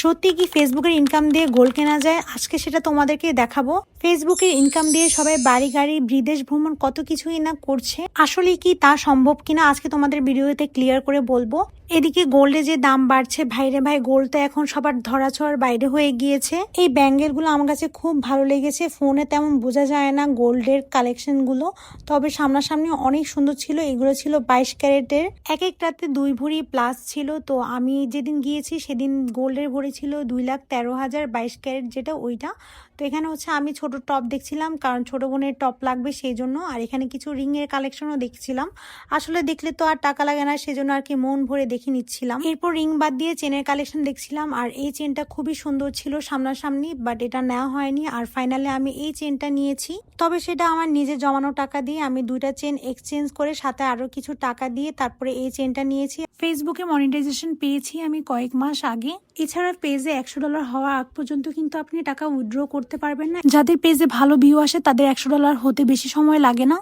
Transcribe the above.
সত্যি কি ফেসবুকের ইনকাম দিয়ে গোল্ড কেনা যায়? আজকে সেটা তোমাদেরকে দেখাবো। ফেসবুকের ইনকাম দিয়ে সবাই বাড়ি গাড়ি বিদেশ ভ্রমণ কত কিছুই না করছে। আসলে কি তা সম্ভব কিনা আজকে তোমাদের ভিডিওতে ক্লিয়ার করে বলবো। এদিকে গোল্ডে যে দাম বাড়ছে, ভাইরে ভাই, গোল্ড তো এখন সবার ধরাছোঁয়ার বাইরে হয়ে গিয়েছে। এই ব্যাঙ্গেল গুলো আমার কাছে খুব ভালো লেগেছে। ফোনে তেমন বোঝা যায় না গোল্ডের কালেকশন গুলো, তবে সামনাসামনি অনেক সুন্দর ছিল। এগুলো ছিল 22 ক্যারেটের, এক একটাতে 2 ভরি প্লাস ছিল। তো আমি যেদিন গিয়েছি সেদিন গোল্ডের ভরি ছিল 2,13,000, 22 ক্যারেট যেটা ওইটা। তো এখানে হচ্ছে আমি ছোট টপ দেখছিলাম, কারণ ছোট বোনের টপ লাগবে সেই জন্য। আর এখানে কিছু রিং এর কালেকশনও দেখছিলাম। আসলে দেখলে তো আর টাকা লাগে না, সেজন্য আর কি মন ভরে দেখে নিচ্ছিলাম। এরপর রিং বাদ দিয়ে চেনের কালেকশন দেখছিলাম, আর এই চেনটা খুবই সুন্দর ছিল সামনাসামনি, বাট এটা নেওয়া হয়নি। আর ফাইনালি আমি এই চেনটা নিয়েছি, তবে সেটা আমার নিজে জমানো টাকা দিয়ে। আমি 2টা চেন এক্সচেঞ্জ করে সাথে আরো কিছু টাকা দিয়ে তারপরে এই চেনটা নিয়েছি। ফেসবুকে মনিটাইজেশন পেয়েছি আমি কয়েক মাস আগে। এছাড়া পেজে $100 হওয়া আগ পর্যন্ত কিন্তু আপনি টাকা উইথড্র করতে পারবেন না। যাদের পেজে ভালো ভিউ আসে তাদের $100 হতে বেশি সময় লাগে না।